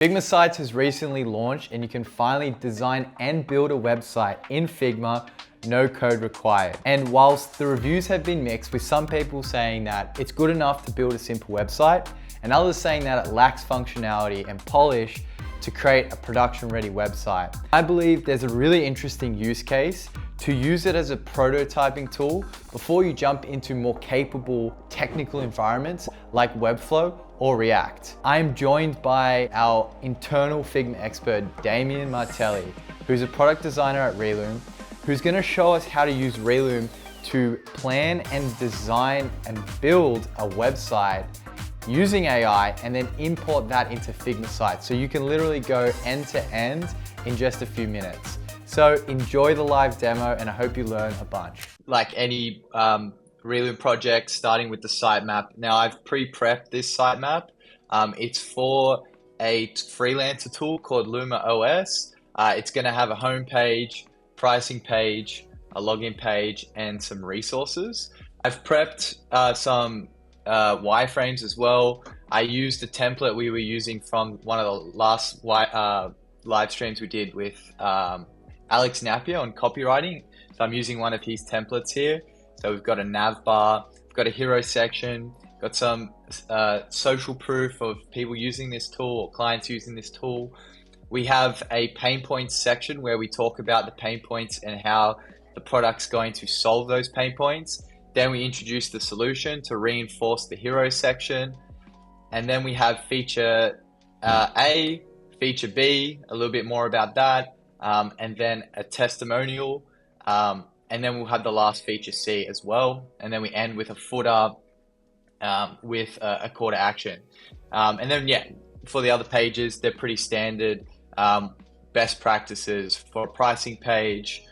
Figma Sites has recently launched and you can finally design and build a website in Figma, no code required. And whilst the reviews have been mixed, with some people saying that it's good enough to build a simple website and others saying that it lacks functionality and polish to create a production-ready website. I believe there's a really interesting use case to use it as a prototyping tool before you jump into more capable technical environments like Webflow or React. I'm joined by our internal Figma expert, Damien Martelli, who's a product designer at Relume, who's gonna show us how to use Relume to plan and design and build a website using AI and then import that into Figma Sites. So you can literally go end to end in just a few minutes. So enjoy the live demo and I hope you learn a bunch. Like any Relume project, starting with the sitemap. Now I've pre-prepped this sitemap. It's for a freelancer tool called Luma OS. It's gonna have a home page, pricing page, a login page, and some resources. I've prepped some wireframes as well. I used a template we were using from one of the last live streams we did with Alex Napier on copywriting. So I'm using one of his templates here. So we've got a nav bar, we've got a hero section, got some social proof of people using this tool or clients using this tool. We have a pain points section where we talk about the pain points and how the product's going to solve those pain points. Then we introduce the solution to reinforce the hero section. And then we have feature A, feature B, a little bit more about that, and then a testimonial. And then we'll have the last feature C as well. And then we end with a footer with a call to action. And then, yeah, for the other pages, they're pretty standard. Best practices for a pricing page.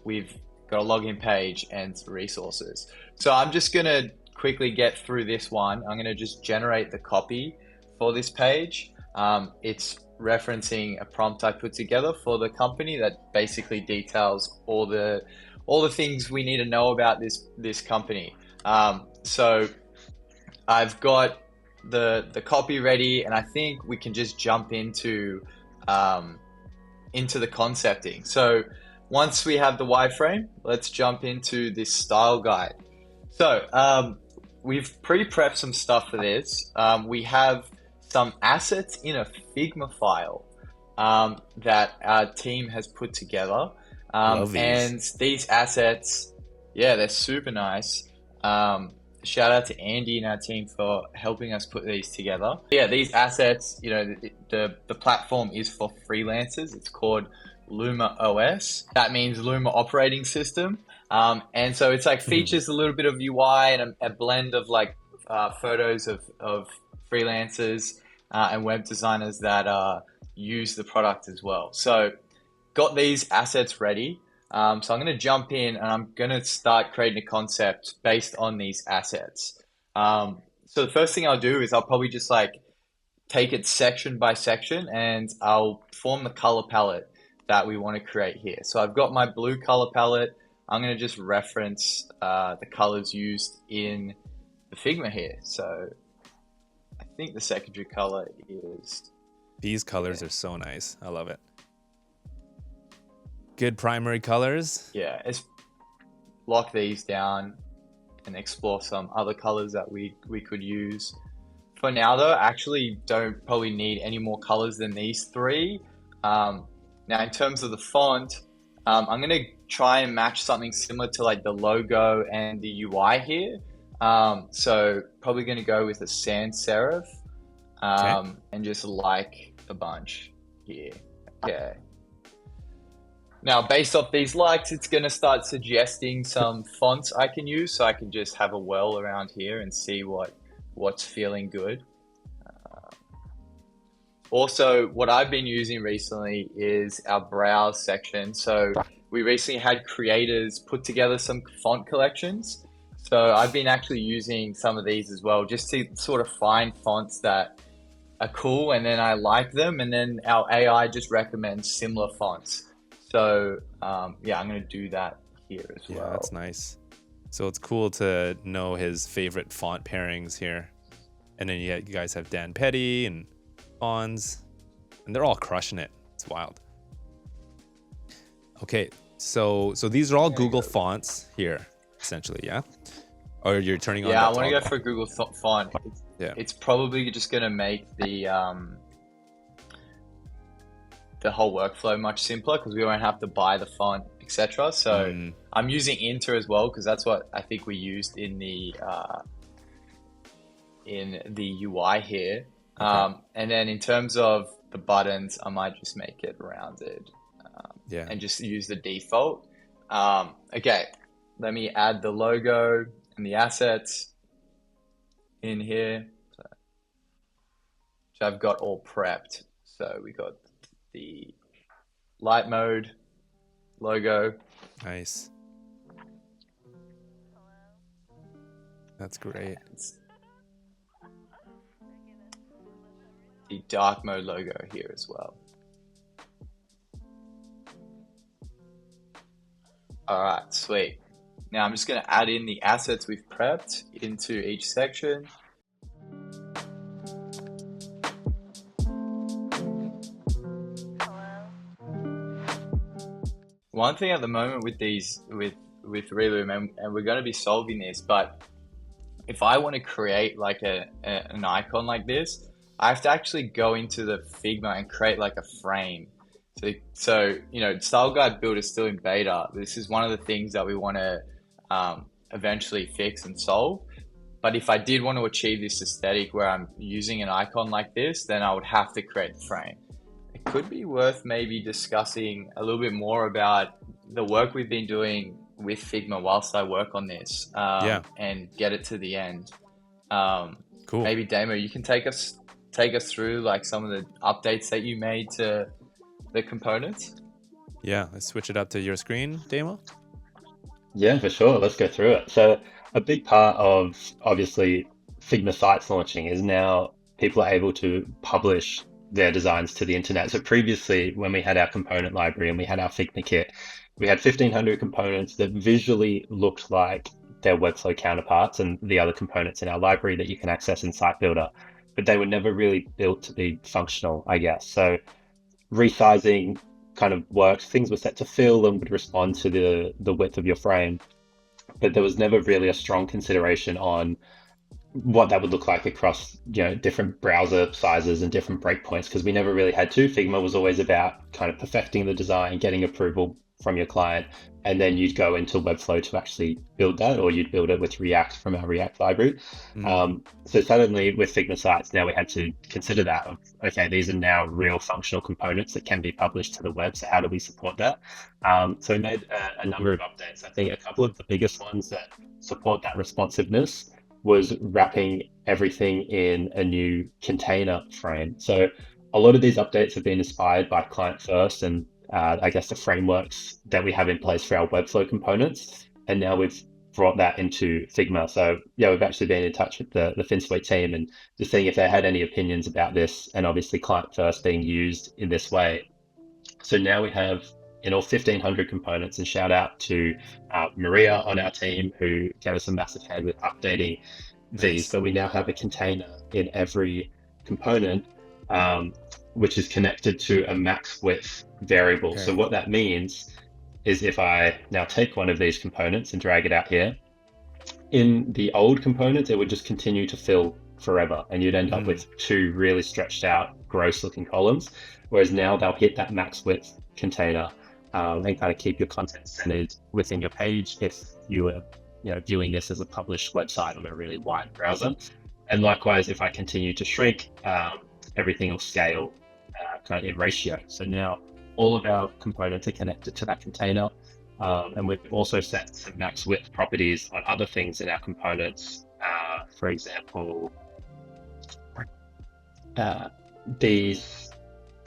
We've got a login page and resources. So I'm just gonna quickly get through this one. I'm gonna just generate the copy for this page. It's referencing a prompt I put together for the company that basically details all the things we need to know about this company. So I've got the copy ready, and I think we can just jump into the concepting. So once we have the wireframe, let's jump into this style guide. So we've pre-prepped some stuff for this. We have some assets in a Figma file that our team has put together. And these assets, yeah, they're super nice. Shout out to Andy and our team for helping us put these together. Yeah, these assets, you know, the platform is for freelancers. It's called Luma OS. That means Luma operating system. And so it's like features a little bit of UI and a blend of like photos of freelancers and web designers that use the product as well. So got these assets ready. So I'm going to jump in and I'm going to start creating a concept based on these assets. So the first thing I'll do is I'll probably just like take it section by section and I'll form the color palette that we want to create here. So I've got my blue color palette. I'm going to just reference the colors used in the Figma here. So I think the secondary color is... These colors are so nice. I love it. Good primary colors. Yeah, let's lock these down and explore some other colors that we could use. For now though, I actually don't probably need any more colors than these three. Now in terms of the font, I'm going to try and match something similar to like the logo and the UI here. So probably going to go with a sans serif and just like a bunch here. Okay. Now, based off these likes, it's going to start suggesting some fonts I can use, so I can just have a whirl around here and see what's feeling good. Also, what I've been using recently is our browse section. So we recently had creators put together some font collections. So I've been actually using some of these as well, just to sort of find fonts that are cool and then I like them, and then our AI just recommends similar fonts. So yeah, I'm going to do that here as well. Yeah, that's nice. So it's cool to know his favorite font pairings here. And then you guys have Dan Petty and Fonz. and they're all crushing it. It's wild. Okay, so these are all Google fonts here, essentially, yeah? Or you're turning on Yeah, I that want to go toggle? for Google font. Yeah. It's probably just going to make the whole workflow much simpler because we won't have to buy the font, etc. So I'm using Inter as well because that's what I think we used in the UI here. Okay. And then in terms of the buttons, I might just make it rounded Yeah. and just use the default. Okay, let me add the logo and the assets in here. So I've got all prepped. So we got the light mode logo. Nice. That's great. The dark mode logo here as well. All right, sweet. Now I'm just going to add in the assets we've prepped into each section. One thing at the moment with these, with Relume, and we're going to be solving this, but if I want to create like an icon like this, I have to actually go into the Figma and create like a frame. So you know, Style Guide Build is still in beta. This is one of the things that we want to eventually fix and solve. But if I did want to achieve this aesthetic where I'm using an icon like this, then I would have to create the frame. It could be worth maybe discussing a little bit more about the work we've been doing with Figma whilst I work on this and get it to the end. Cool. Maybe Damo, you can take us through like some of the updates that you made to the components. Yeah, let's switch it up to your screen, Damo. Yeah, for sure. Let's go through it. So a big part of obviously Figma Sites launching is now people are able to publish their designs to the internet. So previously, when we had our component library and we had our Figma kit, we had 1,500 components that visually looked like their Webflow counterparts and the other components in our library that you can access in Site Builder, but they were never really built to be functional, I guess. So resizing kind of worked. Things were set to fill and would respond to the width of your frame, but there was never really a strong consideration on what that would look like across, you know, different browser sizes and different breakpoints, because we never really had to. Figma was always about kind of perfecting the design, getting approval from your client, and then you'd go into Webflow to actually build that, or you'd build it with React from our React library. So suddenly with Figma Sites, now we had to consider that of, okay, these are now real functional components that can be published to the web. So how do we support that? So we made a number of updates. I think a couple of the biggest ones that support that responsiveness was wrapping everything in a new container frame. So a lot of these updates have been inspired by client first and I guess the frameworks that we have in place for our Webflow components. And now we've brought that into Figma. So yeah, we've actually been in touch with the FinSuite team and just seeing if they had any opinions about this, and obviously client first being used in this way. So now we have in all 1,500 components, and shout out to Maria on our team who gave us a massive hand with updating these, but we now have a container in every component, which is connected to a max width variable. Okay. So what that means is if I now take one of these components and drag it out here, in the old components, it would just continue to fill forever, and you'd end up with two really stretched out, gross looking columns. Whereas now they'll hit that max width container and kind of keep your content centered within your page if you were, viewing this as a published website on a really wide browser. And likewise, if I continue to shrink, everything will scale kind of in ratio. So now all of our components are connected to that container. And we've also set some max width properties on other things in our components. For example, these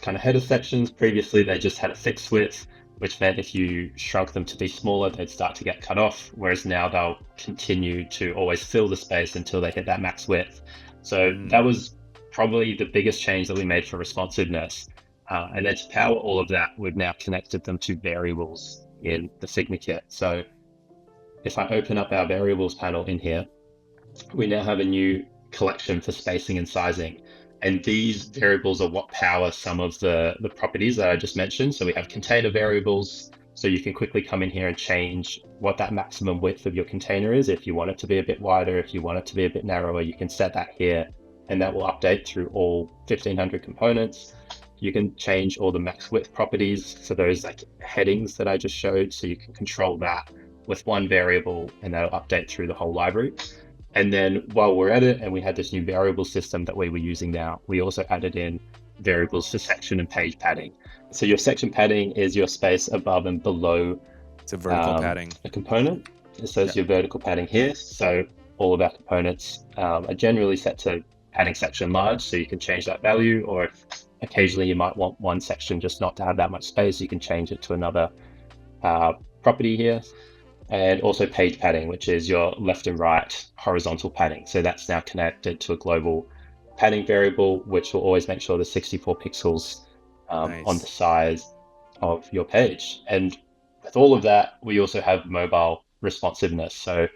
kind of header sections, previously they just had a fixed width, which meant if you shrunk them to be smaller, they'd start to get cut off, whereas now they'll continue to always fill the space until they hit that max width. So that was probably the biggest change that we made for responsiveness. And then to power all of that, we've now connected them to variables in the Figma kit. So if I open up our variables panel in here, we now have a new collection for spacing and sizing. And these variables are what power some of the properties that I just mentioned. So we have container variables. So you can quickly come in here and change what that maximum width of your container is. If you want it to be a bit wider, if you want it to be a bit narrower, you can set that here, and that will update through all 1500 components. You can change all the max width properties for those like headings that I just showed. So you can control that with one variable, and that'll update through the whole library. And then while we're at it, and we had this new variable system that we were using now, we also added in variables for section and page padding. So your section padding is your space above and below It's a vertical padding. a component. So it's your vertical padding here. So all of our components are generally set to padding section large, so you can change that value, or if occasionally you might want one section just not to have that much space, you can change it to another property here. And also page padding, which is your left and right horizontal padding. So that's now connected to a global padding variable, which will always make sure there's 64 pixels on the size of your page. And with all of that, we also have mobile responsiveness. So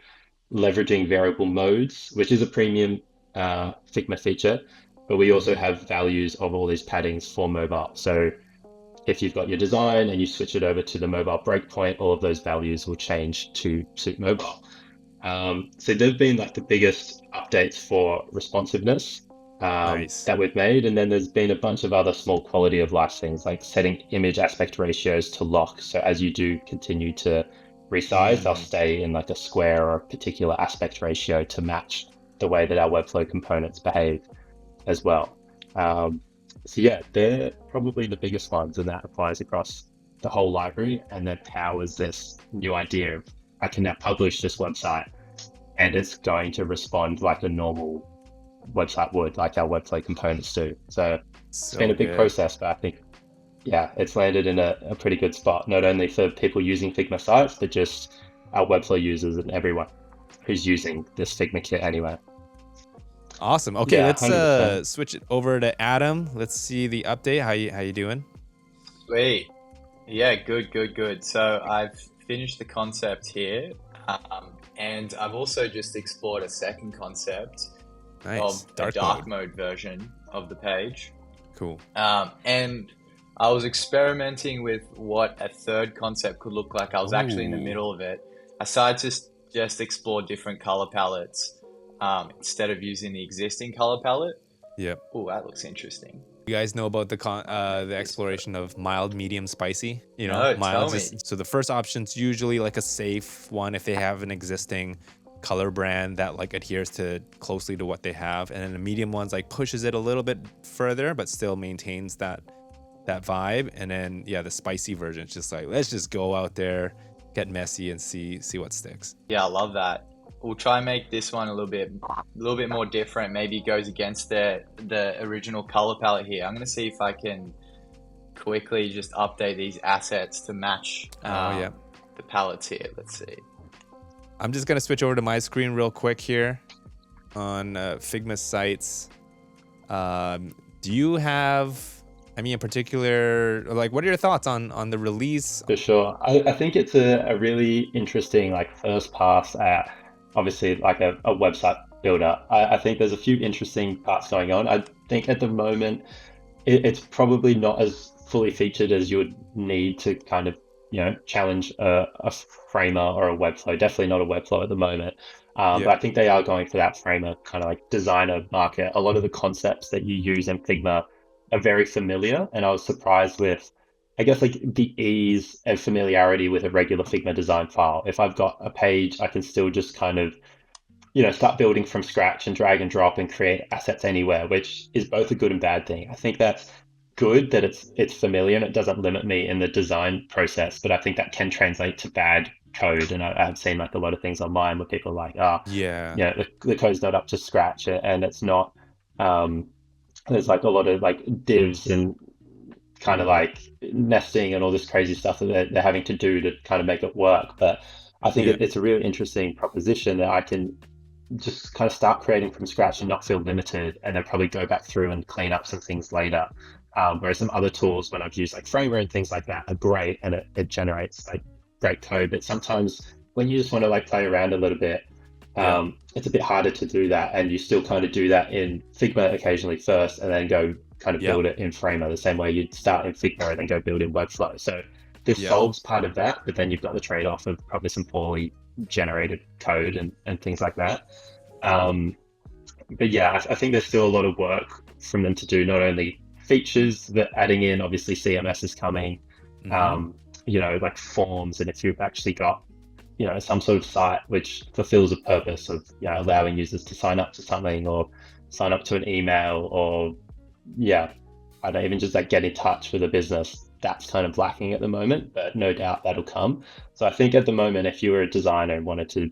leveraging variable modes, which is a premium Figma feature, but we also have values of all these paddings for mobile. So if you've got your design and you switch it over to the mobile breakpoint, all of those values will change to suit mobile. So they've been like the biggest updates for responsiveness that we've made. And then there's been a bunch of other small quality of life things, like setting image aspect ratios to lock. So as you do continue to resize, they'll stay in like a square or a particular aspect ratio to match the way that our Webflow components behave as well. So yeah, they're probably the biggest ones, and that applies across the whole library, and that powers this new idea of I can now publish this website and it's going to respond like a normal website would, like our Webflow components do. So it's been a big process, but I think, yeah, it's landed in a pretty good spot, not only for people using Figma Sites, but just our Webflow users and everyone who's using this Figma kit anyway. Awesome. Okay, Yeah, let's 100%. switch it over to Adam. Let's see the update. How you doing? Sweet. Yeah, good. So I've finished the concept here, and I've also just explored a second concept of a dark mode version of the page. Cool. And I was experimenting with what a third concept could look like. I was actually in the middle of it. I decided to just explore different color palettes instead of using the existing color palette. Yep. Oh, that looks interesting. You guys know about the exploration of mild, medium, spicy? You know, No, mild. tell me. So the first option's usually like a safe one if they have an existing color brand that like adheres to closely to what they have, and then the medium one's like pushes it a little bit further but still maintains that vibe. And then the spicy version, it's just like, let's just go out there, get messy, and see what sticks. Yeah, I love that. We'll try and make this one a little bit more different. Maybe it goes against the original color palette here. I'm going to see if I can quickly just update these assets to match the palettes here. Let's see. I'm just going to switch over to my screen real quick here on Figma Sites. Do you have, in particular, like, what are your thoughts on the release? For sure. I think it's a really interesting like first pass at obviously like a website builder. I think there's a few interesting parts going on. I think at the moment it's probably not as fully featured as you would need to kind of challenge a framer or a Webflow. Definitely not a Webflow at the moment. But I think they are going for that framer kind of like designer market. A lot of the concepts that you use in Figma are very familiar, and I was surprised with, I guess, like the ease and familiarity with a regular Figma design file. If I've got a page, I can still just kind of, start building from scratch and drag and drop and create assets anywhere, which is both a good and bad thing. I think that's good that it's familiar and it doesn't limit me in the design process, but I think that can translate to bad code. And I've seen like a lot of things online where people are like, the code's not up to scratch, and it's not, there's like a lot of like divs and kind of like nesting and all this crazy stuff that they're having to do to kind of make it work. But I think it's a really interesting proposition that I can just kind of start creating from scratch and not feel limited, and then probably go back through and clean up some things later. Whereas some other tools, when I've used like Framer and things like that, are great and it generates like great code. But sometimes when you just want to like play around a little bit, Yeah. It's a bit harder to do that, and you still kind of do that in Figma occasionally first, and then go kind of Yeah. build it in Framer the same way you'd start in Figma and then go build in Webflow. So this Yeah. solves part of that, but then you've got the trade-off of probably some poorly generated code and things like that. But yeah, I think there's still a lot of work from them to do, not only features that adding in, obviously CMS is coming, Hmm. like forms, and if you've actually got, some sort of site which fulfills a purpose of, allowing users to sign up to something or sign up to an email or, yeah, I don't even just like get in touch with a business. That's kind of lacking at the moment, but no doubt that'll come. So I think at the moment, if you were a designer and wanted to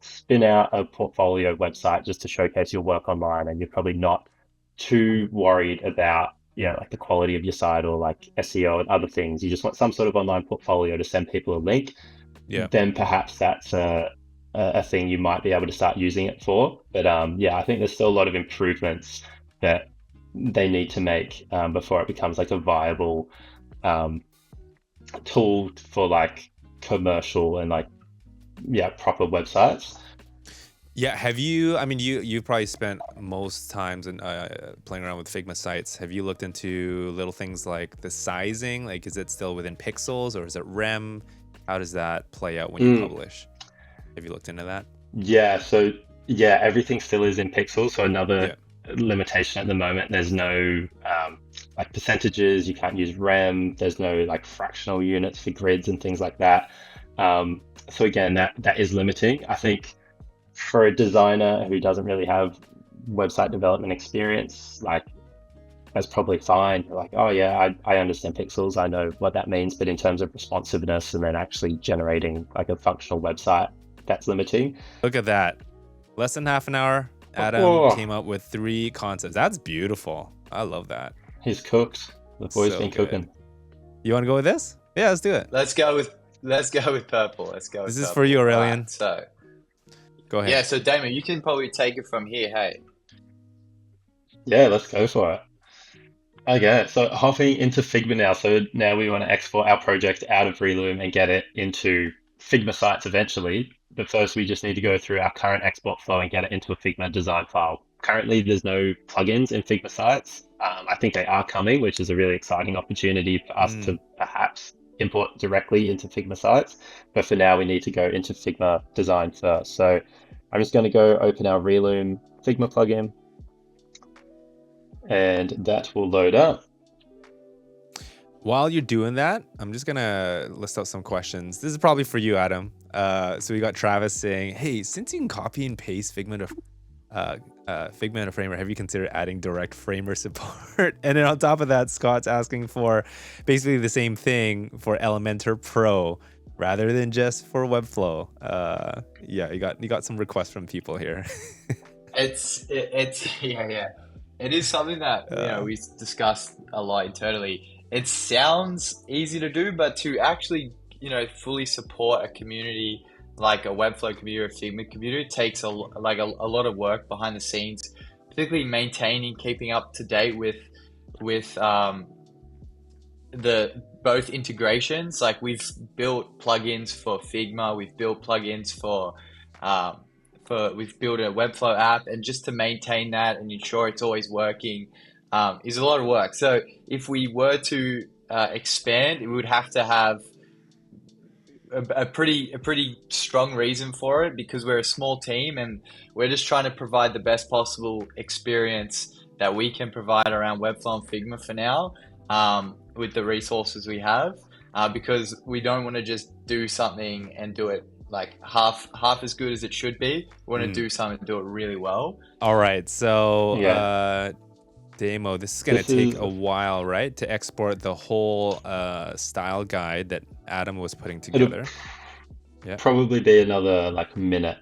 spin out a portfolio website just to showcase your work online, and you're probably not too worried about, like the quality of your site or like SEO and other things. You just want some sort of online portfolio to send people a link, Yeah. then perhaps that's a thing you might be able to start using it for. But yeah, I think there's still a lot of improvements that they need to make before it becomes like a viable um, tool for like commercial and like, yeah, proper websites. Yeah. Have you, I mean, you probably spent most times in playing around with Figma sites. Have you looked into little things like the sizing? Like, is it still within pixels or is it rem? How does that play out when you Mm, publish? Have you looked into that? yeah, so yeah, everything still is in pixels. So another Yeah. limitation at the moment, there's no like percentages, you can't use rem, there's no like fractional units for grids and things like that. So again, that is limiting. I think for a designer who doesn't really have website development experience, like that's probably fine. You're like, oh yeah, I understand pixels, I know what that means. But in terms of responsiveness and then actually generating like a functional website, that's limiting. Look at that. Less than half an hour, Adam Oh, came up with 3 concepts. That's beautiful. I love that. he's cooked. The boy's So been good. cooking. You want to go with this? Yeah, let's do it. Let's go with purple. Let's go This with is for you, purple. All right. Aurelian. So Go ahead. yeah. So Damon, you can probably take it from here. Hey. Yeah, let's go for it. Okay, so hopping into Figma now. So now we want to export our project out of Relume and get it into Figma sites eventually. But first, we just need to go through our current export flow and get it into a Figma design file. Currently, there's no plugins in Figma sites. I think they are coming, which is a really exciting opportunity for us Mm. to perhaps import directly into Figma sites. But for now, we need to go into Figma design first. So I'm just going to go open our Relume Figma plugin, and that will load up. While you're doing that, I'm just gonna list out some questions. This is probably for you, Adam. So we got Travis saying, "Hey, since you can copy and paste Figma to Figma and a Framer, have you considered adding direct Framer support?" And then on top of that, Scott's asking for basically the same thing for Elementor Pro rather than just for Webflow. Yeah, you got some requests from people here. It's yeah. It is something that uh, we discussed a lot internally. It sounds easy to do, but to actually fully support a community like a Webflow community or a Figma community takes a lot of work behind the scenes, particularly maintaining, keeping up to date with the both integrations. Like we've built plugins for Figma, we've built plugins um, we've built a Webflow app, and just to maintain that and ensure it's always working is a lot of work. So if we were to expand, we would have to have a pretty strong reason for it, because we're a small team and we're just trying to provide the best possible experience that we can provide around Webflow and Figma for now, with the resources we have, because we don't want to just do something and do it like half as good as it should be. We want to mm. do something and do it really well. All right, so Yeah, Demo, this is gonna this take is a while, right, to export the whole style guide that Adam was putting it'll together. Yeah. probably be another like minute,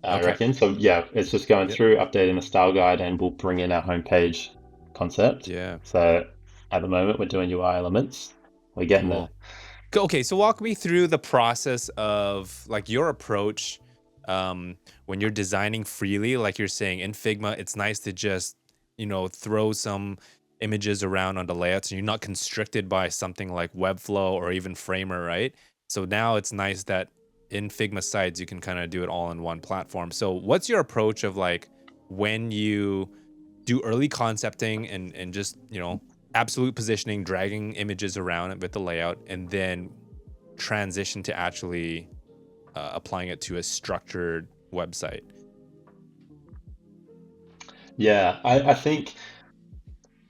I Okay. reckon. So yeah, it's just going Yep. through, updating the style guide, and we'll bring in our homepage concept. Yeah. So at the moment, we're doing UI elements. We're getting there. Cool. Okay, so walk me through the process of like your approach when you're designing freely. Like you're saying in Figma, it's nice to just throw some images around on the layouts, and you're not constricted by something like Webflow or even Framer, right? So now it's nice that in Figma Sites, you can kind of do it all in one platform. So what's your approach of like when you do early concepting and just, absolute positioning, dragging images around with the layout, and then transition to actually applying it to a structured website? Yeah, I think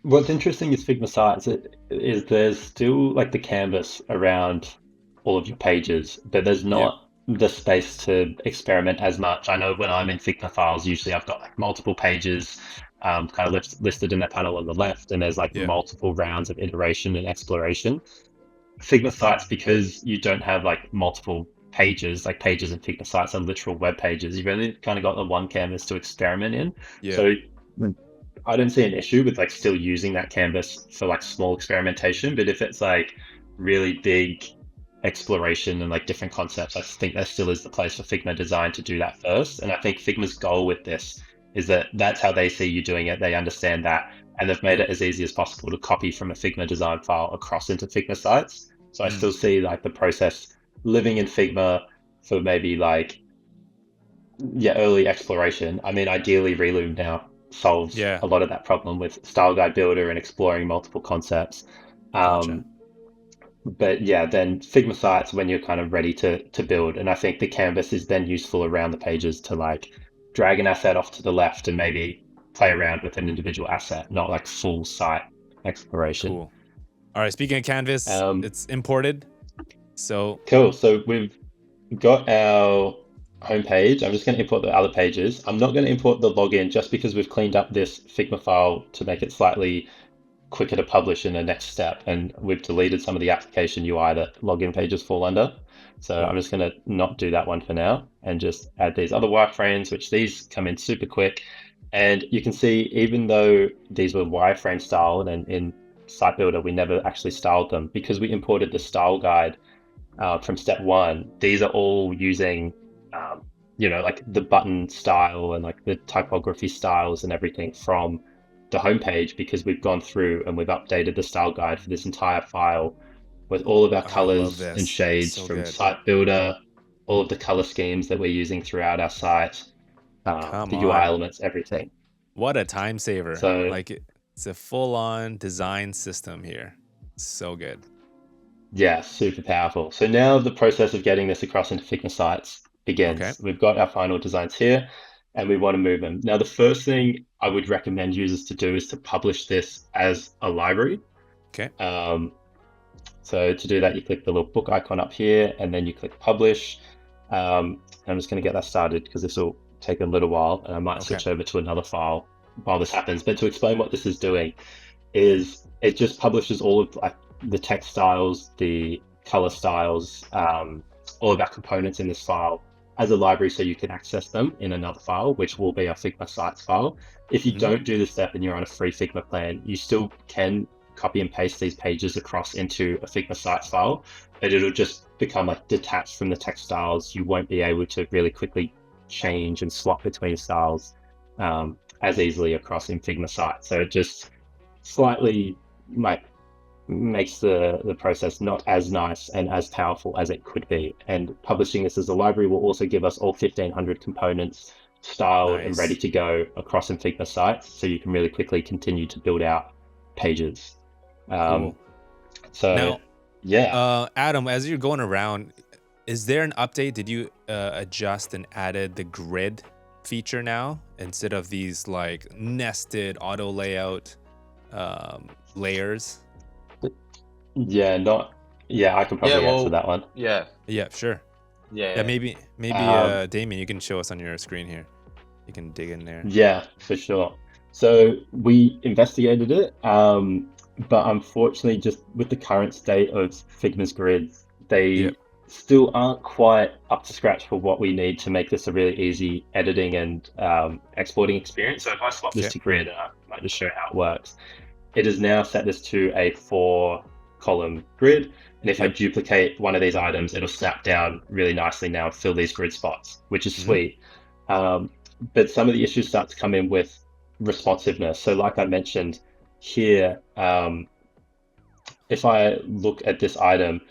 what's interesting is Figma Sites is there's still like the canvas around all of your pages, but there's Yep. not the space to experiment as much. I know when I'm in Figma files, usually I've got like multiple pages kind of listed in that panel on the left, and there's like Yeah. multiple rounds of iteration and exploration. Figma Sites, because you don't have like multiple pages, like pages in Figma Sites are literal web pages, you've only kind of got the one canvas to experiment in. Yeah. So I don't see an issue with like still using that canvas for like small experimentation, but if it's like really big exploration and like different concepts, I think there still is the place for Figma design to do that first. And I think Figma's goal with this is that that's how they see you doing it. They understand that, and they've made it as easy as possible to copy from a Figma design file across into Figma Sites. So I still see like the process living in Figma for maybe like, early exploration. I mean, ideally Relume now solves Yeah. a lot of that problem with Style Guide Builder and exploring multiple concepts. Gotcha. But yeah, then Figma Sites when you're kind of ready to build. And I think the canvas is then useful around the pages to like drag an asset off to the left and maybe play around with an individual asset, not like full site exploration. Cool. All right, speaking of canvas, it's imported. So cool. So we've got our homepage. I'm just going to import the other pages. I'm not going to import the login just because we've cleaned up this Figma file to make it slightly quicker to publish in the next step, and we've deleted some of the application UI that login pages fall under. So I'm just going to not do that one for now and just add these other wireframes, which these come in super quick. And you can see, even though these were wireframe styled, and in Site Builder we never actually styled them because we imported the style guide from step one, these are all using like the button style and like the typography styles and everything from the homepage, because we've gone through and we've updated the style guide for this entire file with all of our colors and shades from Site Builder, all of the color schemes that we're using throughout our site, the UI elements, everything. What a time saver. So like it's a full-on design system here. So good. Yeah, super powerful. So now the process of getting this across into Figma Sites begins. Okay. We've got our final designs here and we want to move them. Now, the first thing I would recommend users to do is to publish this as a library. Okay. So to do that, you click the little book icon up here and then you click publish. I'm just going to get that started because this will take a little while, and I might switch over to another file while this happens. But to explain what this is doing is it just publishes all of like the text styles, the color styles, all of our components in this file as a library so you can access them in another file, which will be our Figma Sites file. If you don't do this step and you're on a free Figma plan, you still can copy and paste these pages across into a Figma Sites file, but it'll just become like detached from the text styles. You won't be able to really quickly change and swap between styles as easily across in Figma Sites. So it just slightly makes the process not as nice and as powerful as it could be. And publishing this as a library will also give us all 1,500 components styled and ready to go across in Figma Sites, so you can really quickly continue to build out pages. Cool. So now, yeah. Adam, as you're going around, is there an update? Did you adjust and added the grid feature now instead of these like nested auto layout layers? Yeah, I can probably answer that one. Yeah, sure. Yeah, maybe Damien, you can show us on your screen here. You can dig in there. Yeah, for sure. So we investigated it, but unfortunately, just with the current state of Figma's grids, they still aren't quite up to scratch for what we need to make this a really easy editing and exporting experience. So if I swap this to grid, I might just show how it works. It has now set this to a 4-column grid, and if I duplicate one of these items, it'll snap down really nicely now and fill these grid spots, which is sweet. But some of the issues start to come in with responsiveness. So like I mentioned here, if I look at this item,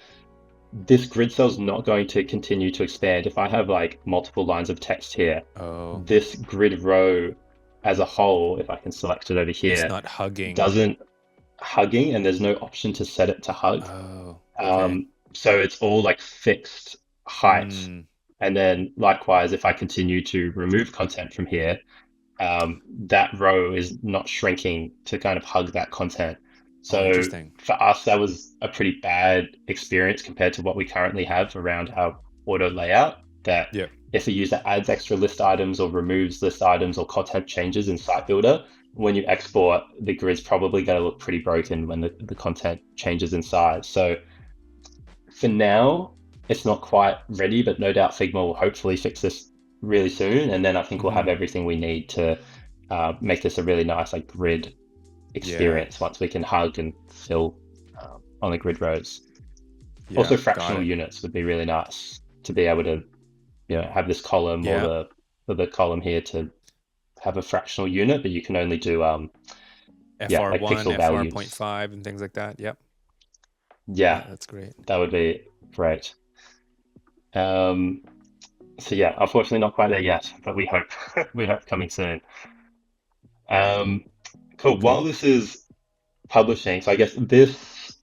this grid cell is not going to continue to expand. If I have like multiple lines of text here, Oh, this grid row as a whole, if I can select it over it's here, not hugging. doesn't hugging, and there's no option to set it to hug. Oh, okay. So it's all like fixed height. Mm. And then likewise, if I continue to remove content from here, that row is not shrinking to kind of hug that content. Oh, So interesting. for us, that was a pretty bad experience compared to what we currently have around our auto layout. That Yeah. if a user adds extra list items or removes list items or content changes in Site Builder, when you export, the grid's probably going to look pretty broken when the content changes in size. So for now, it's not quite ready, but no doubt Figma will hopefully fix this really soon. And then I think we'll have everything we need to make this a really nice like grid experience once we can hug and fill on the grid rows. Yeah, Also, got fractional it. units would be really nice to be able to, have this column Yeah. or the column here to have a fractional unit, but you can only do like FR1, pixel values. FR.5 and things like that. Yep. Yeah, Yeah, that's great. that would be great. So yeah, unfortunately not quite there yet, but we hope we hope coming soon. Cool. While Cool. this is publishing, so I guess this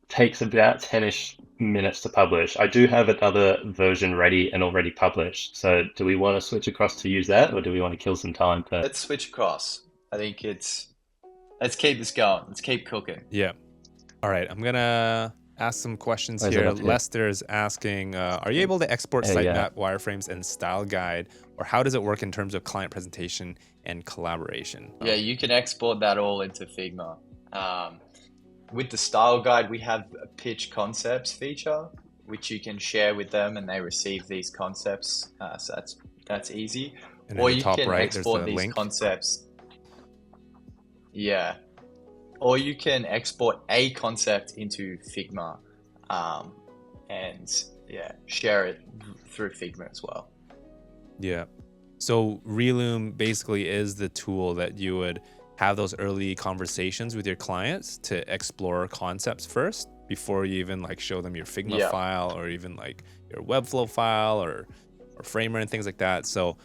takes about 10-ish minutes to publish. I do have another version ready and already published. So do we want to switch across to use that, or do we want to kill some time first? Let's switch across. I think let's keep this going. Let's keep cooking. Yeah. All right. I'm gonna ask some questions Where's it here. up here? Lester is asking, are you able to export Yeah. sitemap, wireframes, and style guide, or how does it work in terms of client presentation and collaboration? Yeah, you can export that all into Figma. With the style guide, we have a pitch concepts feature, which you can share with them, and they receive these concepts. So that's easy. And Or in the you top can right, there's export the these link. concepts. Yeah. Or you can export a concept into Figma, and share it through Figma as well. Yeah. So Relume basically is the tool that you would have those early conversations with your clients to explore concepts first before you even like show them your Figma file or even like your Webflow file or Framer and things like that. So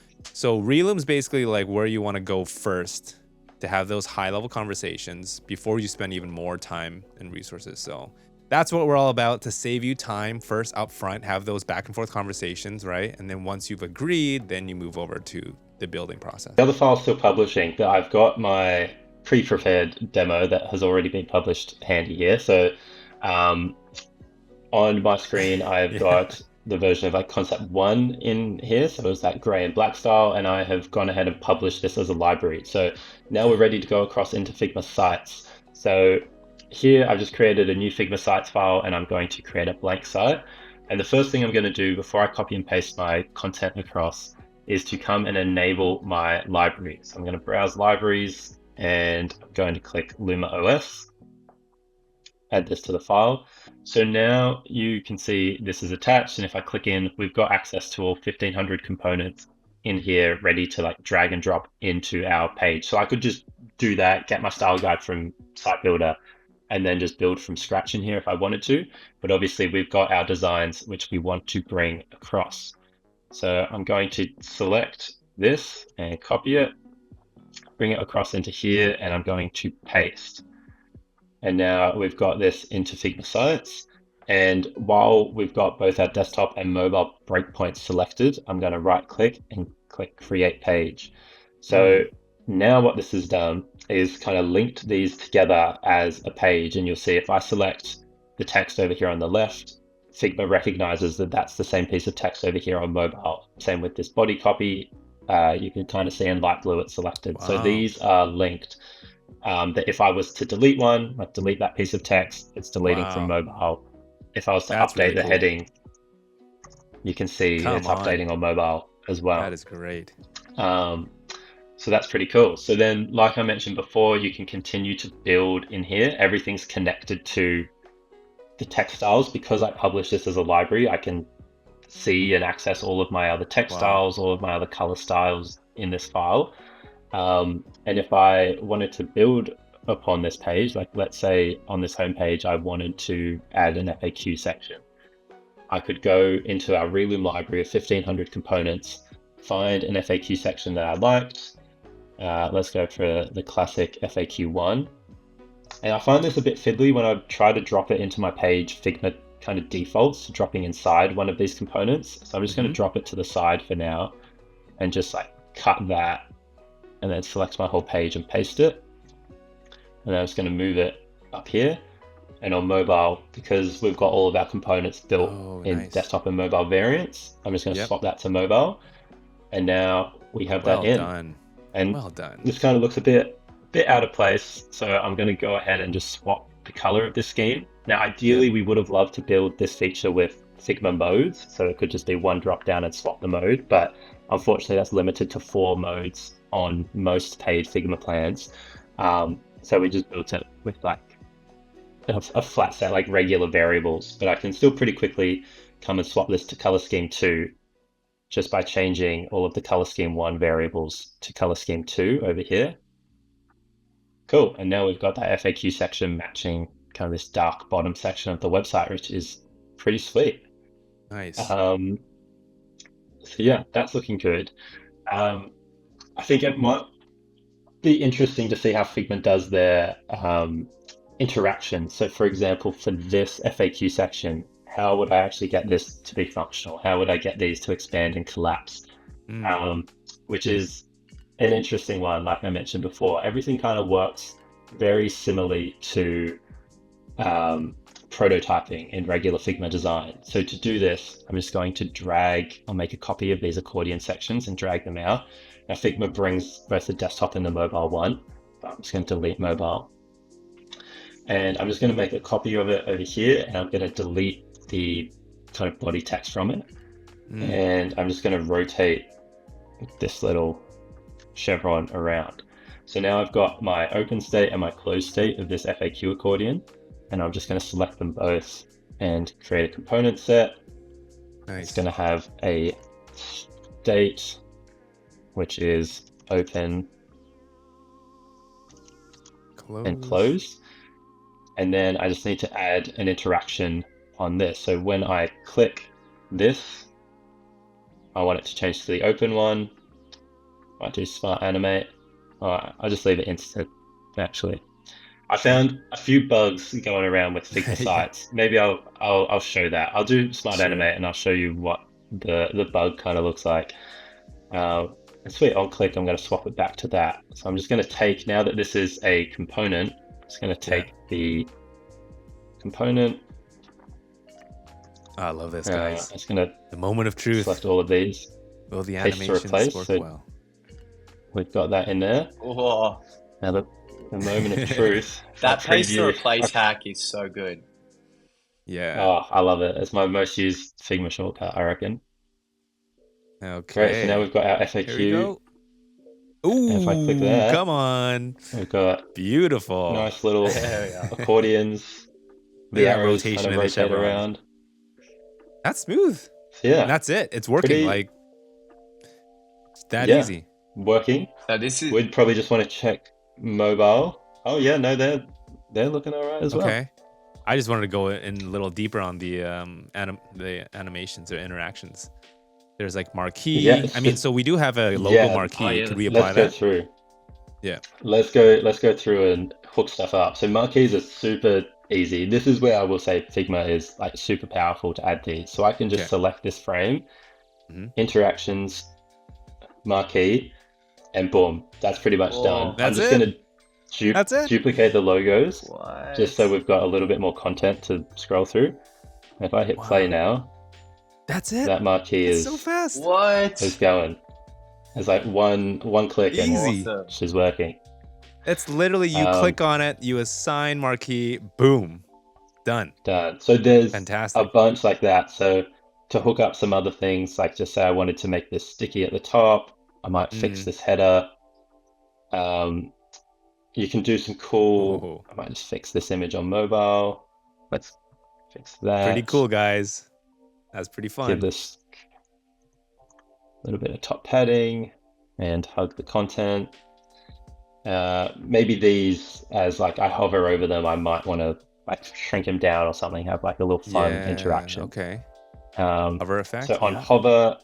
Relume's basically like where you want to go first to have those high level conversations before you spend even more time and resources. So that's what we're all about, to save you time first up front, have those back and forth conversations, right? And then once you've agreed, then you move over to the building process. The other file's still publishing, but I've got my pre-prepared demo that has already been published handy here. So on my screen, I've got the version of like concept 1 in here. So it's that gray and black style, and I have gone ahead and published this as a library. So now we're ready to go across into Figma Sites. So here I've just created a new Figma Sites file, and I'm going to create a blank site. And the first thing I'm going to do before I copy and paste my content across is to come and enable my library. So I'm going to browse libraries, and I'm going to click Luma OS, add this to the file. So now you can see this is attached, and if I click in, we've got access to all 1500 components in here ready to like drag and drop into our page. So I could just do that, get my style guide from Site Builder, and then just build from scratch in here if I wanted to. But obviously we've got our designs which we want to bring across. So I'm going to select this and copy it, bring it across into here, and I'm going to paste. And now we've got this into Figma Sites. And while we've got both our desktop and mobile breakpoints selected, I'm going to right click and click Create Page. So now what this has done is kind of linked these together as a page. And you'll see if I select the text over here on the left, Figma recognizes that that's the same piece of text over here on mobile. Same with this body copy. You can kind of see in light blue it's selected. Wow. So these are linked. That if I was to delete one, like delete that piece of text, it's deleting from mobile. If I was to update really the cool. heading, you can see it's updating on mobile as well. That is great. So that's pretty cool. So then, like I mentioned before, you can continue to build in here. Everything's connected to the text styles. Because I publish this as a library, I can see and access all of my other text styles, all of my other color styles in this file. And if I wanted to build upon this page, like let's say on this home page, I wanted to add an FAQ section. I could go into our Relume library of 1500 components, find an FAQ section that I liked. Let's go for the classic FAQ1. And I find this a bit fiddly when I try to drop it into my page. Figma kind of defaults to dropping inside one of these components. So I'm just going to drop it to the side for now and just like cut that and then select my whole page and paste it. And then I'm just going to move it up here. And on mobile, because we've got all of our components built in desktop and mobile variants, I'm just going to swap that to mobile. And now we have that in. Done. And well done. This kind of looks a bit out of place. So I'm going to go ahead and just swap the color of this scheme. Now, ideally, we would have loved to build this feature with Figma modes. So it could just be one drop down and swap the mode. But unfortunately, that's limited to 4 modes on most paid Figma plans. So we just built it with like a flat set, like regular variables. But I can still pretty quickly come and swap this to color scheme 2 just by changing all of the color scheme 1 variables to color scheme 2 over here. Cool, and now we've got that FAQ section matching kind of this dark bottom section of the website, which is pretty sweet. Nice. So yeah, that's looking good. I think it might be interesting to see how Figma does their interaction. So for example, for this FAQ section, how would I actually get this to be functional? How would I get these to expand and collapse? Which is an interesting one, like I mentioned before. Everything kind of works very similarly to prototyping in regular Figma design. So to do this, I'm just going to I'll make a copy of these accordion sections and drag them out. Now Figma brings both the desktop and the mobile one, but I'm just going to delete mobile. And I'm just going to make a copy of it over here, and I'm going to delete the kind of body text from it. And I'm just going to rotate this little chevron around. So now I've got my open state and my closed state of this FAQ accordion, and I'm just going to select them both and create a component set. Nice. It's going to have a state, which is open and closed. And then I just need to add an interaction on this. So when I click this, I want it to change to the open one. I do smart animate. I'll just leave it instant, actually. I found a few bugs going around with Figma Sites. Maybe I'll show that. I'll do smart animate and I'll show you what the bug kind of looks like. Sweet, on click, I'm going to swap it back to that. So I'm just going to take, now that this is a component, I'm just going to take the component. I love this, guys. I'm just going to the moment of truth. Select all of these. Will the Paste to animations replace, work so well? We've got that in there. Oh, Now the moment of truth. that paste to replace hack is so good. Yeah. Oh, I love it. It's my most used Figma shortcut, I reckon. Okay. Great. So now we've got our FAQ. Here we go. Ooh, and if I click there, come on. We've got Beautiful. nice little accordions. The arrows kind of rotate around. That's smooth. Yeah. And that's it. It's working. Like, it's that easy. Working. So this is. We'd probably just want to check mobile. Oh yeah, no, they're looking all right as well. Okay. I just wanted to go in a little deeper on the animations or interactions. There's like marquee. Yeah, I mean, so we do have a logo marquee. Could we apply that? Let's go through. Yeah. Let's go through and hook stuff up. So marquees are super easy. This is where I will say Figma is like super powerful to add these. So I can just select this frame, interactions, marquee, and boom, that's pretty much done. I'm just going to duplicate the logos just so we've got a little bit more content to scroll through. If I hit play now, that's it. That marquee is so fast. It's going. It's like one click Easy. and she's working. It's literally you click on it, you assign marquee, boom, done. So there's fantastic. A bunch like that. So to hook up some other things, like just say I wanted to make this sticky at the top, I might fix this header. You can do some cool. I might just fix this image on mobile. Let's fix that. Pretty cool, guys. That's pretty fun. Give this a little bit of top padding and hug the content. Maybe these, as like I hover over them, I might want to like shrink them down or something. Have like a little fun interaction. Okay. Hover effect. So on yeah. hover,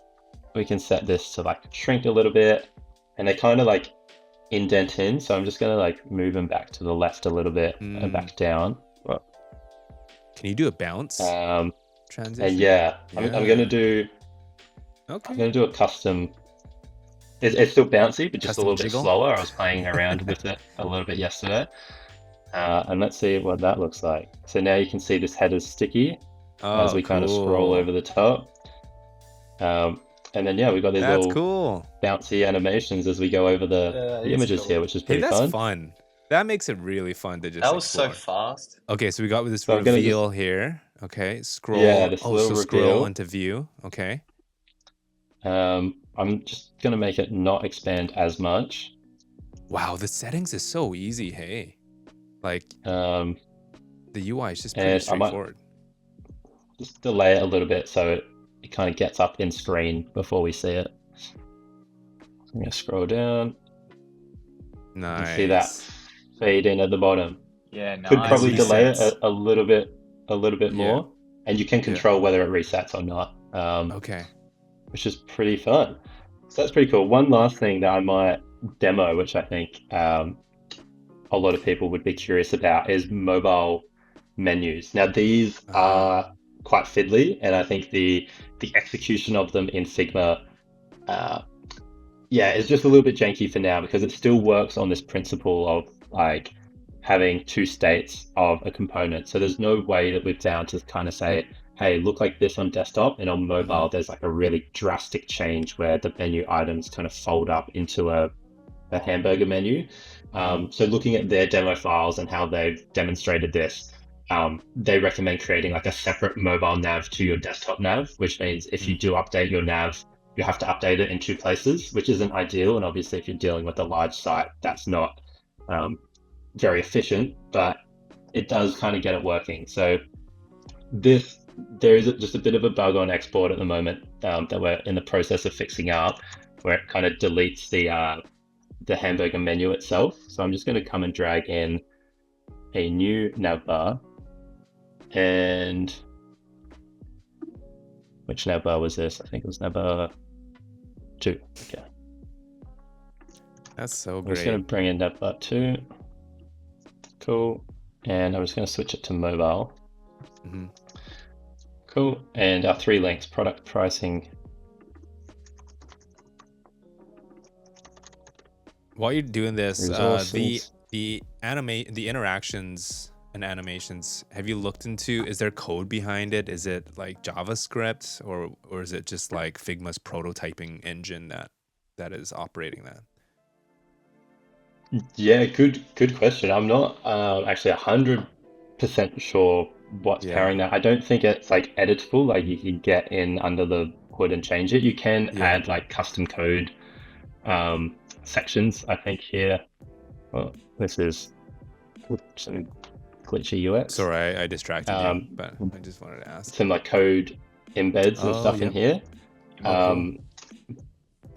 we can set this to like shrink a little bit, and they kind of like indent in. So I'm just gonna like move them back to the left a little bit and back down. Well, Can you do a bounce and transition? yeah, I'm gonna do a custom. It's still bouncy, but just Custom a little bit jiggle? slower. I was playing around with it a little bit yesterday. And let's see what that looks like. So now you can see this head is sticky as Oh, we kind of scroll over the top. And then, yeah, we've got these That's little cool. bouncy animations as we go over the images here, which is Hey, pretty that's fun. fun. That makes it really fun to just That was so explore. fast. Okay, so we got this So I'm gonna reveal here. Okay, scroll. Yeah, this Oh, little so scroll reveal. into view. Okay. I'm just gonna make it not expand as much. Wow, the settings is so easy. Hey, like Um, the UI is just pretty and I might straightforward. just delay it a little bit so it kind of gets up in screen before we see it. I'm gonna scroll down. You Nice. can see that fade in at the bottom. Yeah, nice. Could probably delay it Resets. a little bit more, and you can control whether it resets or not. Okay. Which is pretty fun. So that's pretty cool. One last thing that I might demo, which I think a lot of people would be curious about, is mobile menus. Now these are quite fiddly, and I think the execution of them in Figma, it's just a little bit janky for now because it still works on this principle of like having two states of a component. So there's no way that we've found to kind of say, hey, look like this on desktop, and on mobile there's like a really drastic change where the menu items kind of fold up into a hamburger menu. So looking at their demo files and how they've demonstrated this, they recommend creating like a separate mobile nav to your desktop nav, which means if you do update your nav, you have to update it in two places, which isn't ideal. And obviously if you're dealing with a large site, that's not very efficient, but it does kind of get it working. So there is just a bit of a bug on export at the moment that we're in the process of fixing up, where it kind of deletes the hamburger menu itself. So I'm just going to come and drag in a new nav bar. And which nav bar was this? I think it was nav bar 2. Okay. That's so I'm great. just going to bring in nav bar 2. Cool. And I'm just going to switch it to mobile. Cool. And our 3 links: product, pricing. While you're doing this, the interactions and animations, have you looked into, is there code behind it? Is it like JavaScript, or is it just like Figma's prototyping engine that is operating that? Yeah, good question. I'm not actually 100% sure what's powering that. I don't think it's like editable, like you can get in under the hood and change it. You can add like custom code sections, I think here. Well, this is some glitchy UX. Sorry, I distracted you, but I just wanted to ask. Some like code embeds and stuff in here. Cool.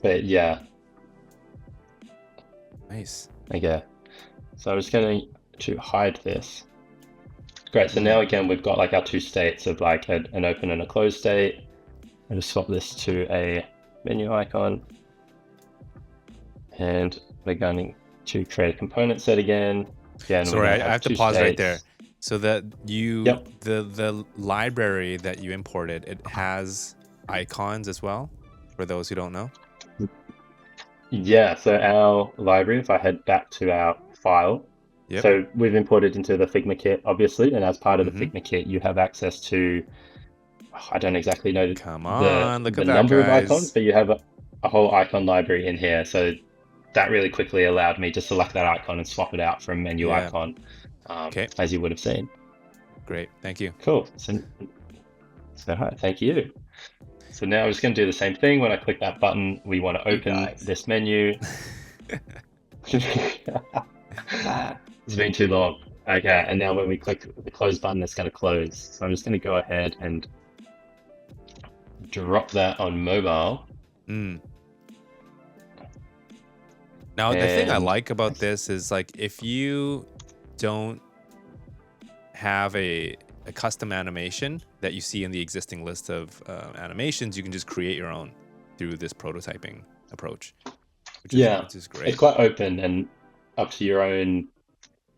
But yeah. Nice. Okay. So I'm just going to hide this. Great. So now again, we've got like our 2 states of like an open and a closed state. I'll just swap this to a menu icon. And we're going to create a component set again. Sorry, I have to pause right there. So that the library that you imported, it has icons as well, for those who don't know? Yeah, so our library, if I head back to our file, so we've imported into the Figma kit, obviously, and as part of the Figma kit, you have access to, I don't exactly know the number of icons, but you have a whole icon library in here. So that really quickly allowed me to select that icon and swap it out from menu icon, as you would have seen. Great, thank you. Cool. So hi, thank you. So now I'm just going to do the same thing. When I click that button, we want to open this menu. It's been too long. Okay, and now when we click the close button, it's going to close. So I'm just going to go ahead and drop that on mobile. Now, the thing I like about this is like if you don't have a a custom animation that you see in the existing list of animations, you can just create your own through this prototyping approach, which is great. It's quite open and up to your own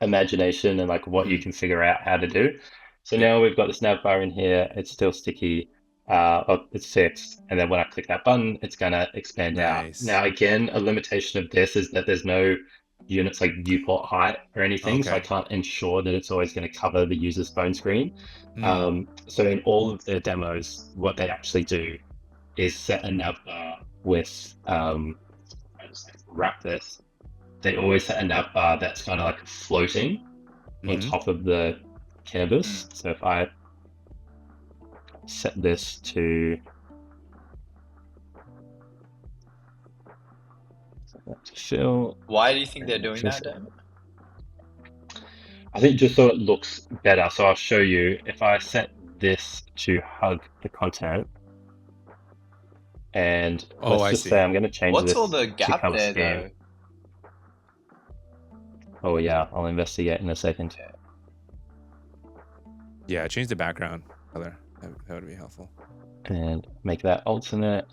imagination and like what you can figure out how to do. So now we've got this nav bar in here. It's still sticky. It's fixed. And then when I click that button, it's going to expand out. Now, again, a limitation of this is that there's no units like viewport height or anything. So I can't ensure that it's always going to cover the user's phone screen. So in all of their demos, what they actually do is set a nav bar with, I just wrap this. They always set a nav bar that's kind of like floating on top of the canvas. So if I set this to fill. Why do you think they're doing that, Damien? I think just so it looks better. So I'll show you. If I set this to hug the content, and let's just say I'm going to change this. What's all the gap there, though? Oh yeah, I'll investigate in a second. Yeah, change the background color. That would be helpful. And make that alternate.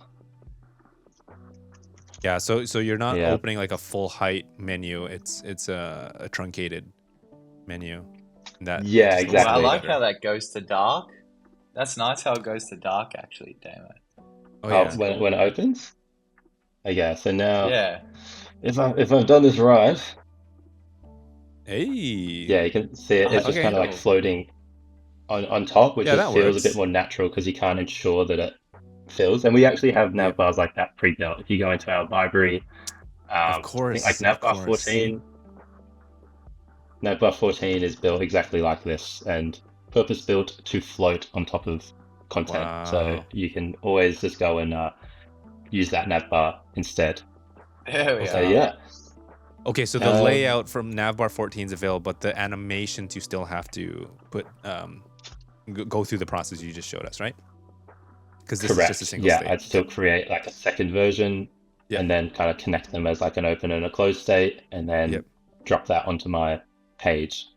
Yeah, so you're not opening like a full height menu. It's a truncated menu. Exactly. I like how that goes to dark. That's nice how it goes to dark, actually. Damn it. Oh yeah. When it opens. Okay, so now. If I've done this right. Hey. Yeah, you can see it. It's just kind of like floating on top, which just feels a bit more natural because you can't ensure that it fills. And we actually have nav bars like that pre-built. If you go into our library, of course, like navbar 14. Navbar 14 is built exactly like this and purpose built to float on top of content. Wow. So you can always just go and use that navbar instead. There we are. Yeah. Okay, so the layout from navbar 14 is available, but the animations you still have to put go through the process you just showed us, right? Because this is just a single state. I'd still create like a second version and then kind of connect them as like an open and a closed state, and then drop that onto my page.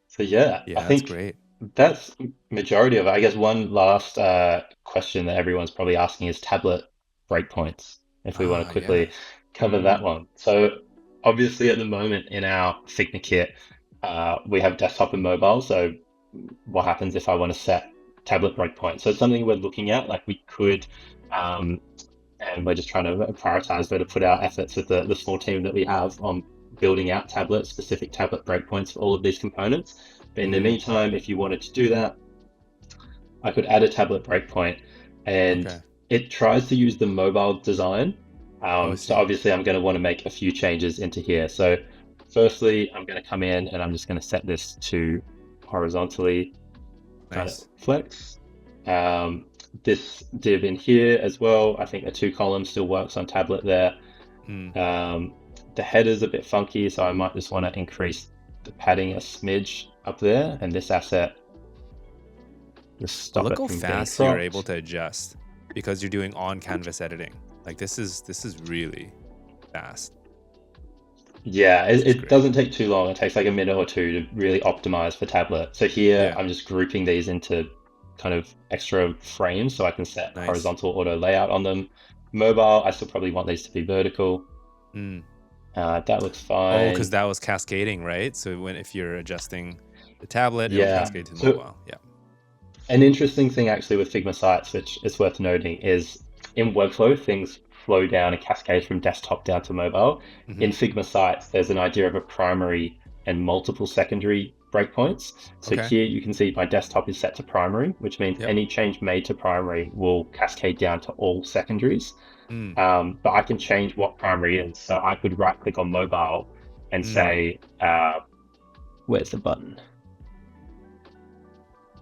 So I think that's majority of it. I guess one last question that everyone's probably asking is tablet breakpoints. If we want to quickly cover that one. So obviously at the moment in our Figma kit, we have desktop and mobile. So what happens if I want to set tablet breakpoints? So it's something we're looking at. Like we could, and we're just trying to prioritize where to put our efforts with the small team that we have on building out specific tablet breakpoints for all of these components. But in the meantime, if you wanted to do that, I could add a tablet breakpoint, and it tries to use the mobile design. So obviously I'm going to want to make a few changes into here. So firstly, I'm going to come in and I'm just going to set this to horizontally flex. This div in here as well, I think the 2 columns still works on tablet there. The header's a bit funky, so I might just want to increase the padding a smidge up there, and this asset just stop it from being cropped. Look how fast you're able to adjust because you're doing on canvas editing. Like this is really fast. Yeah, it doesn't take too long. It takes like a minute or two to really optimize for tablet. So here I'm just grouping these into kind of extra frames so I can set horizontal auto layout on them. Mobile, I still probably want these to be vertical. That looks fine. Oh, because that was cascading, right? So if you're adjusting the tablet, it'll cascade to the mobile. An interesting thing actually with Figma Sites, which is worth noting, is in Webflow, things flow down and cascade from desktop down to mobile. In Figma Sites, there's an idea of a primary and multiple secondary breakpoints. So here you can see my desktop is set to primary, which means any change made to primary will cascade down to all secondaries. But I can change what primary is. So I could right click on mobile and say, where's the button?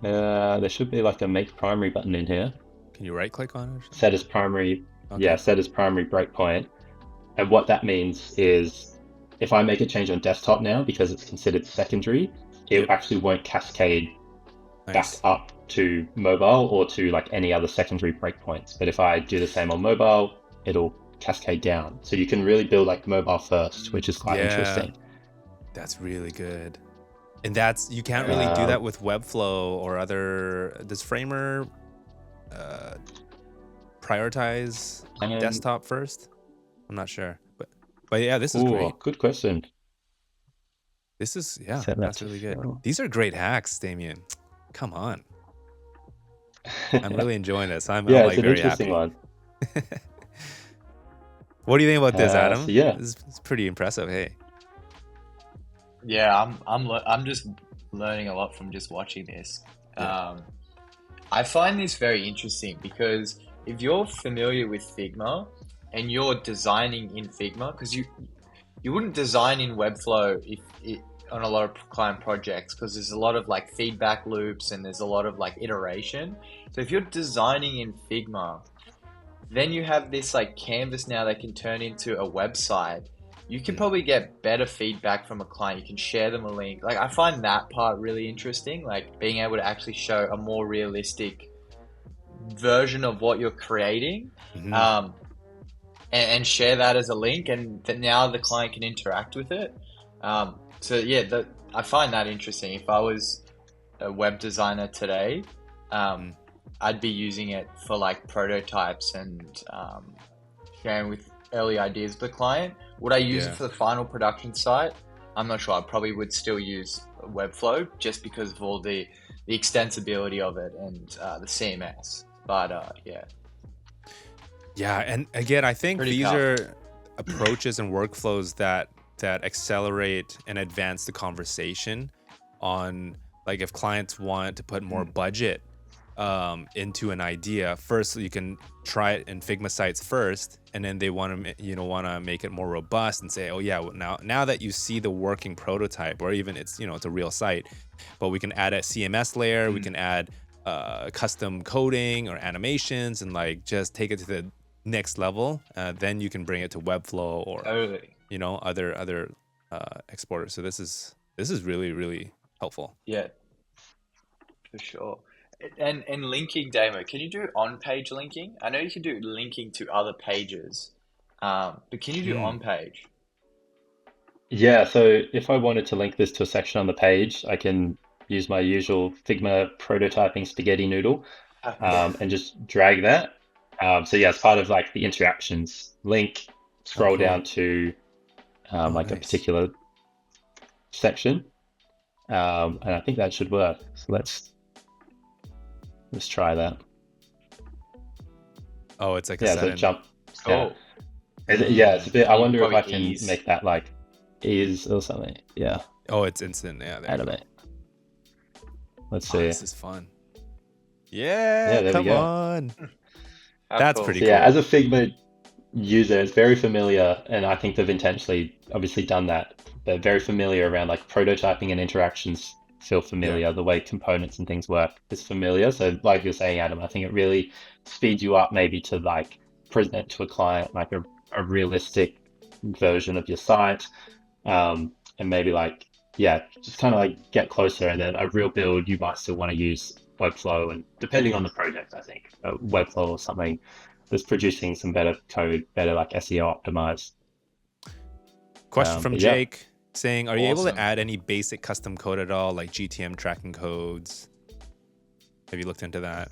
There should be like a make primary button in here. Can you right click on it? Set as primary. Set as primary breakpoint. And what that means is if I make a change on desktop now, because it's considered secondary, it actually won't cascade back up to mobile or to like any other secondary breakpoints. But if I do the same on mobile, it'll cascade down. So you can really build like mobile first, which is quite interesting. That's really good. And you can't really do that with Webflow or other. Does Framer prioritize desktop first? I'm not sure, but yeah, this is great. Good question. This is Set that that's to really good. fill. These are great hacks, Damien. Come on, I'm really enjoying this. I'm Yeah, like it's an very interesting happy. one. What do you think about this, Adam? So yeah, It's pretty impressive. Hey, Yeah, I'm just learning a lot from just watching this. I find this very interesting because if you're familiar with Figma and you're designing in Figma, because you wouldn't design in Webflow on a lot of client projects because there's a lot of like feedback loops and there's a lot of like iteration. So if you're designing in Figma, then you have this like canvas now that can turn into a website. You can probably get better feedback from a client. You can share them a link. Like I find that part really interesting, like being able to actually show a more realistic version of what you're creating, and share that as a link, and that now the client can interact with it. So yeah, I find that interesting. If I was a web designer today, I'd be using it for like prototypes and sharing with early ideas with the client. Would I use it for the final production site? I'm not sure. I probably would still use Webflow just because of all the extensibility of it and the CMS. But yeah. Yeah, and again, I think Pretty these tough. are approaches and workflows that accelerate and advance the conversation on, like, if clients want to put more budget into an idea. First, you can try it in Figma Sites first, and then they want to make it more robust and say, oh yeah, well, now that you see the working prototype, or even it's a real site, but we can add a CMS layer, we can add custom coding or animations, and like just take it to the next level. Then you can bring it to Webflow or other exporters. So this is really, really helpful. Yeah, for sure. And linking, Damo, can you do on-page linking? I know you can do linking to other pages, but can you do on-page? Yeah, so if I wanted to link this to a section on the page, I can use my usual Figma prototyping spaghetti noodle and just drag that. So yeah, as part of like the interactions link, scroll down to like a particular section, and I think that should work. So let's try that. Oh, it's like a so setting. jump. Oh, It's a bit. I wonder if I can ease. make that like ease or something. Yeah. Oh, it's instant. Yeah, there you go. Animate. Let's see. This is fun. Yeah, there we come go. on. How That's cool. pretty So cool. yeah, as a Figma user, it's very familiar, and I think they've intentionally obviously done that. They're very familiar around like prototyping and interactions. Feel familiar. The way components and things work is familiar. So like you're saying, Adam, I think it really speeds you up maybe to like present to a client like a realistic version of your site, and maybe like just kind of like get closer. And then a real build, you might still want to use Webflow, and depending on the project, I think Webflow or something that's producing some better code, better like SEO optimized. Question from but Jake saying, are you able to Awesome. add any basic custom code at all, like GTM tracking codes? Have you looked into that?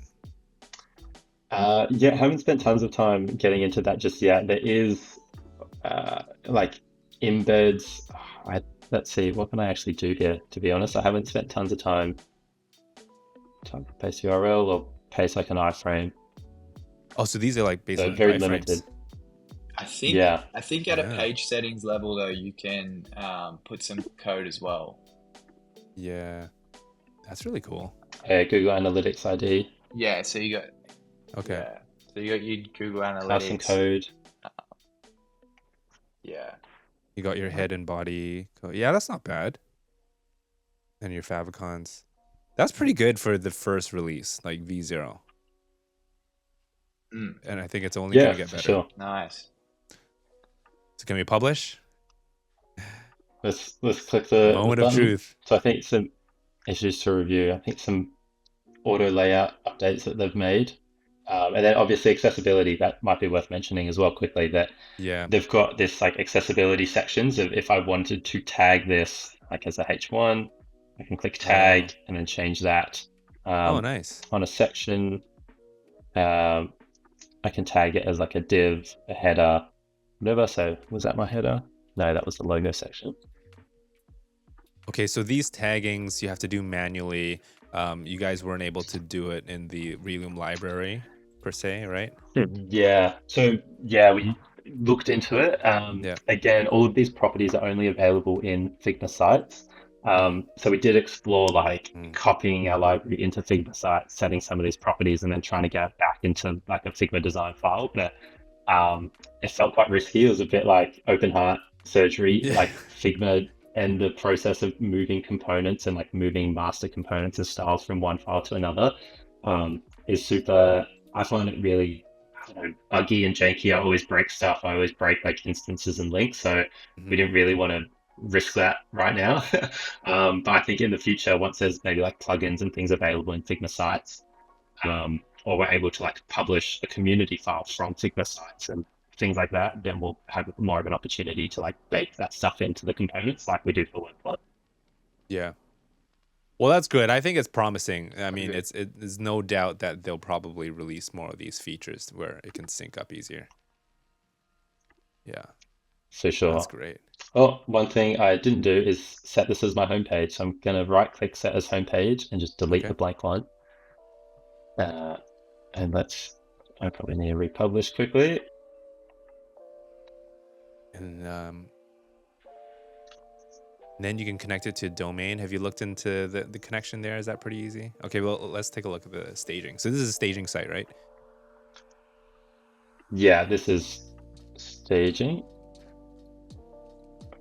Haven't spent tons of time getting into that just yet. There is like embeds. Let's see, what can I actually do here? To be honest, I haven't spent tons of time paste URL or paste like an iframe. Oh, so these are like So basically very iframes. limited. I think at a page settings level though, you can put some code as well. Yeah, that's really cool. Google Analytics ID. Yeah, so you got Okay. so you got your Google Have some Analytics. code. Yeah. You got your head and body code. Yeah, that's not bad. And your favicons. That's pretty good for the first release, like V0. And I think it's only going to get better. Sure. Nice. So can we publish? Let's click the Moment button. of truth. So I think some issues to review. I think some auto layout updates that they've made. And then obviously accessibility, that might be worth mentioning as well quickly, that they've got this like accessibility sections of if I wanted to tag this like as a H1, I can click tag and then change that. Oh, nice. On a section, I can tag it as like a div, a header, whatever. So was that my header? No, that was the logo section. Okay, so these taggings you have to do manually. You guys weren't able to do it in the Relume library per se, right? Yeah. So yeah, we looked into it. Yeah. Again, all of these properties are only available in Figma Sites. So we did explore like copying our library into Figma Sites, setting some of these properties, and then trying to get it back into like a Figma design file. But it felt quite risky. It was a bit like open heart surgery, Yeah. like Figma and the process of moving components and like moving master components and styles from one file to another is super. I find it really buggy and janky. I always break stuff. I always break like instances and links. So we didn't really want to risk that right now. But I think in the future, once there's maybe like plugins and things available in Figma Sites, or we're able to like publish a community file from Figma Sites and things like that, then we'll have more of an opportunity to like bake that stuff into the components like we do for Workflow. Yeah. Well, that's good. I think it's promising. I mean, there's no doubt that they'll probably release more of these features where it can sync up easier. Yeah, For sure. that's great. Oh, one thing I didn't do is set this as my homepage. So I'm going to right click set as homepage and just delete the blank line. And I probably need to republish quickly. And then you can connect it to a domain. Have you looked into the connection there? Is that pretty easy? Okay, well, let's take a look at the staging. So this is a staging site, right? Yeah, this is staging.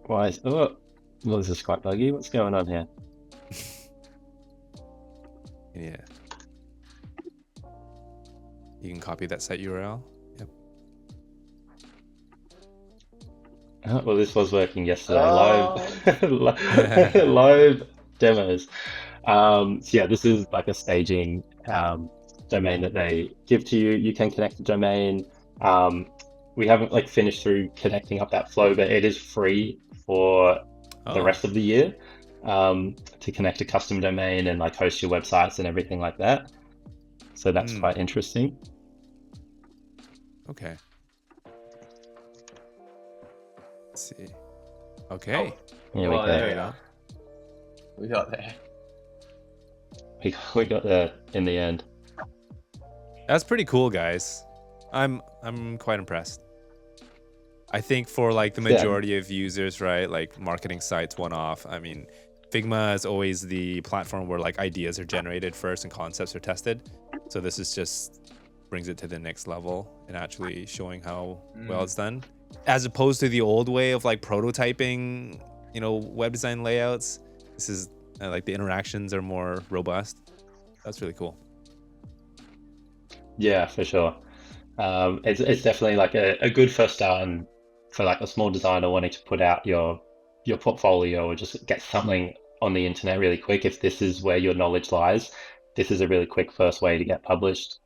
Why is, oh, well, this is quite buggy. What's going on here? Yeah. You can copy that site URL. Yep. Well, this was working yesterday. Live demos. So yeah, this is like a staging domain that they give to you. You can connect the domain. We haven't like finished through connecting up that flow, but it is free for the rest of the year to connect a custom domain and like host your websites and everything like that. So that's quite interesting. Okay. Let's see. Okay. Here we go. There we go. We got there. We got there in the end. That's pretty cool, guys. I'm quite impressed. I think for like the majority of users, right, like marketing sites one-off, I mean, Figma is always the platform where like ideas are generated first and concepts are tested. So this is just brings it to the next level and actually showing how well it's done, as opposed to the old way of like prototyping, web design layouts. This is like the interactions are more robust. That's really cool. Yeah, for sure. It's definitely like a good first start, and for like a small designer wanting to put out your portfolio or just get something on the internet really quick. If this is where your knowledge lies, this is a really quick first way to get published.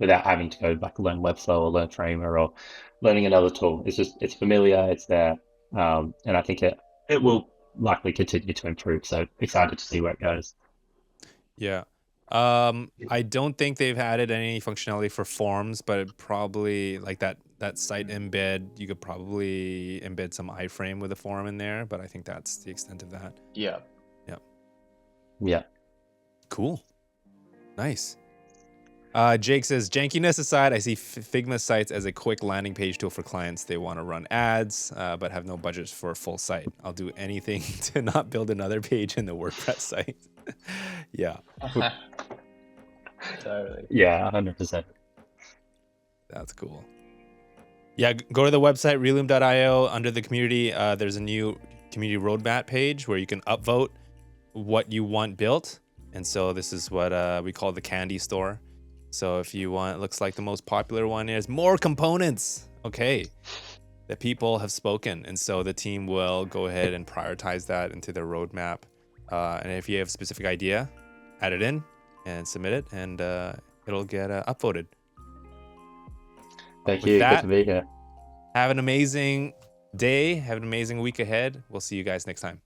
Without having to go like learn Webflow or learn Framer or learning another tool. It's familiar, it's there, and I think it will likely continue to improve. So excited to see where it goes. Yeah. I don't think they've added any functionality for forms, but probably like that site embed, you could probably embed some iframe with a form in there, but I think that's the extent of that. Yeah. Cool. Nice. Jake says, jankiness aside, I see Figma Sites as a quick landing page tool for clients. They want to run ads, but have no budgets for a full site. I'll do anything to not build another page in the WordPress site. Yeah. Totally. Yeah, 100%. That's cool. Yeah, go to the website, relume.io. Under the community, there's a new community roadmap page where you can upvote what you want built. And so this is what we call the candy store. So if you want, it looks like the most popular one is more components. Okay, the people have spoken. And so the team will go ahead and prioritize that into their roadmap. And if you have a specific idea, add it in and submit it, and it'll get upvoted. Thank you. Good to be here. Have an amazing day. Have an amazing week ahead. We'll see you guys next time.